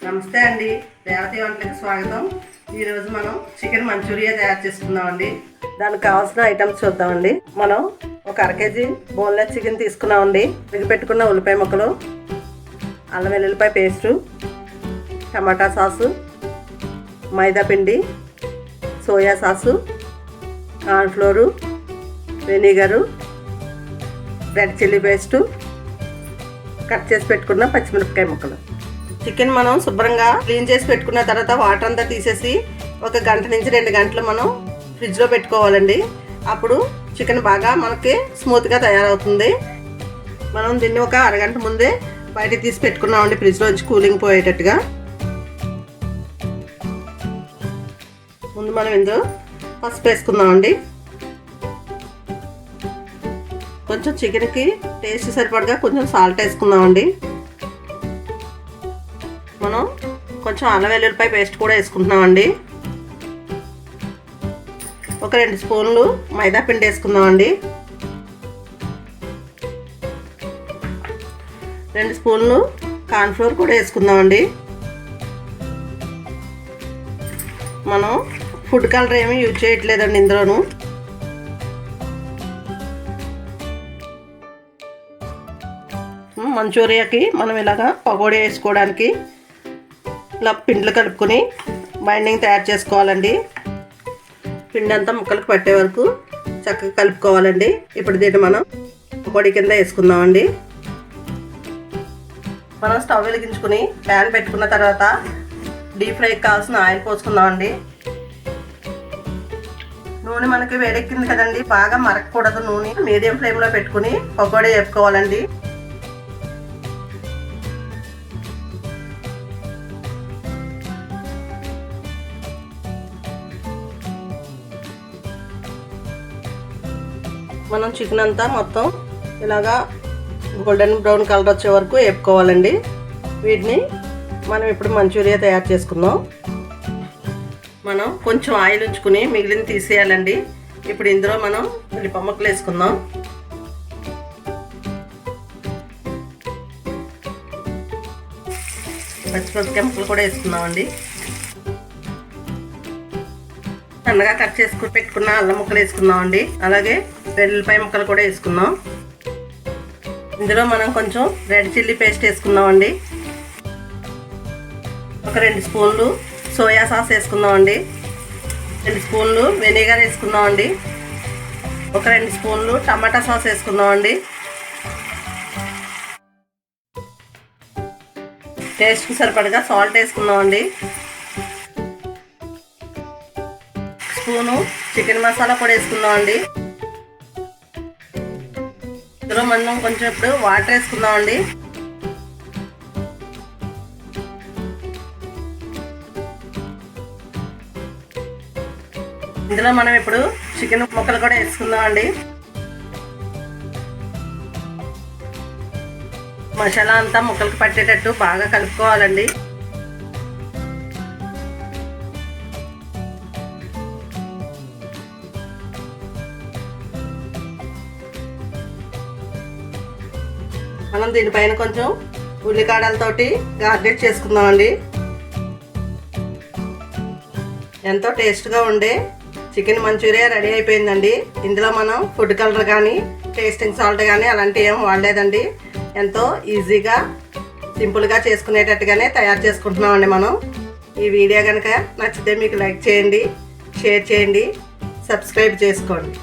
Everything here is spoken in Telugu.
నమస్తే అండి, రేవతి వంటలకు స్వాగతం. ఈరోజు మనం చికెన్ మంచూరియా తయారు చేసుకుందామండి. దానికి కావాల్సిన ఐటమ్స్ చూద్దామండి. మనం ఒక అర కేజీ బోన్లెస్ చికెన్ తీసుకున్నామండి. పెట్టుకున్న ఉల్లిపాయ ముక్కలు, అల్లం వెల్లుల్లిపాయ పేస్టు, టమాటా సాసు, మైదా పిండి, soya sauce, cornflour, vinegar, red chilli paste, cut చేసి పెట్టుకున్న పచ్చిమిరపకాయ ముక్కలు. చికెన్ మనం శుభ్రంగా క్లీన్ చేసి పెట్టుకున్న తర్వాత వాటర్ అంతా తీసేసి 1 గంట నుంచి 2 గంటలు మనం ఫ్రిడ్జ్లో పెట్టుకోవాలండి. అప్పుడు చికెన్ బాగా మనకి స్మూత్గా తయారవుతుంది. మనం దీన్ని ఒక అరగంట ముందే బయట తీసి పెట్టుకున్నామండి, ఫ్రిడ్జ్లోంచి కూలింగ్ పోయేటట్టుగా. ముందు మనం ఇందులో పసుపు వేసుకుందామండి. కొంచెం చికెన్కి టేస్ట్ సరిపడగా కొంచెం సాల్ట్ వేసుకుందామండి. మనం కొంచెం అల్లం వెల్లుల్లిపాయ పేస్ట్ కూడా వేసుకుంటున్నామండి. ఒక 2 స్పూన్లు మైదా పిండి వేసుకుందామండి. 2 స్పూన్లు కార్న్ఫ్లోర్ కూడా వేసుకుందామండి. మనం ఫుడ్ కలర్ ఏమీ యూజ్ చేయట్లేదండి ఇందులోను. మంచూరియాకి మనం ఇలాగా పకోడీ వేసుకోవడానికి ఇలా పిండిలు కలుపుకొని బైండింగ్ తయారు చేసుకోవాలండి. పిండి అంతా ముక్కలకు పట్టే వరకు చక్కగా కలుపుకోవాలండి. ఇప్పుడు దీన్ని మనం పకోడీ కింద వేసుకుందామండి. మనం స్టవ్ వెలిగించుకుని ప్యాన్ పెట్టుకున్న తర్వాత డీప్ ఫ్రైకి కావాల్సిన ఆయిల్ పోసుకుందామండి. నూనె మనకి వేడెక్కింది కదండి, బాగా మరగకూడదు. నూనె మీడియం ఫ్లేమ్లో పెట్టుకుని పకోడీ వేపుకోవాలండి. మనం చికెన్ అంతా మొత్తం ఇలాగా గోల్డెన్ బ్రౌన్ కలర్ వచ్చే వరకు వేపుకోవాలండి. వీటిని మనం ఇప్పుడు మంచూరియా తయారు చేసుకుందాం. మనం కొంచెం ఆయిల్ ఉంచుకుని మిగిలిన తీసేయాలండి. ఇప్పుడు ఇందులో మనం ఉల్లిపాయ ముక్కలు వేసుకుందాం. పచ్చిమిరపకాయ ముక్కలు కూడా వేసుకుందామండి. సన్నగా కట్ చేసుకుని పెట్టుకున్న అల్లం ముక్కలు వేసుకుందామండి. అలాగే వెల్లుల్లిపాయ ముక్కలు కూడా వేసుకుందాం. ఇందులో మనం కొంచెం రెడ్ చిల్లీ పేస్ట్ వేసుకుందామండి. ఒక 2 స్పూన్లు సోయా సాస్ వేసుకుందామండి. 2 స్పూన్లు వెనిగర్ వేసుకుందామండి. ఒక 2 స్పూన్లు టమాటా సాస్ వేసుకుందామండి. టేస్ట్కి సరిపడగా సాల్ట్ వేసుకుందామండి. స్పూను చికెన్ మసాలా కూడా వేసుకుందామండి. ఇందులో మనం కొంచెం ఇప్పుడు వాటర్ వేసుకుందామండి. ఇందులో మనం ఇప్పుడు చికెన్ ముక్కలు కూడా వేసుకుందామండి. మసాలా అంతా ముక్కలకు పట్టేటట్టు బాగా కలుపుకోవాలండి. మనం దీనిపైన కొంచెం ఉల్లికాడలతోటి గార్నిష్ చేసుకుందామండి. ఎంతో టేస్ట్గా ఉండే చికెన్ మంచూరియా రెడీ అయిపోయిందండి. ఇందులో మనం ఫుడ్ కలర్ కానీ టేస్టింగ్ సాల్ట్ కానీ అలాంటివి ఏం వాడలేదండి. ఎంతో ఈజీగా సింపుల్గా చేసుకునేటట్టుగానే తయారు చేసుకుంటున్నామండి మనం. ఈ వీడియో కనుక నచ్చితే మీకు లైక్ చేయండి, షేర్ చేయండి, సబ్స్క్రైబ్ చేసుకోండి.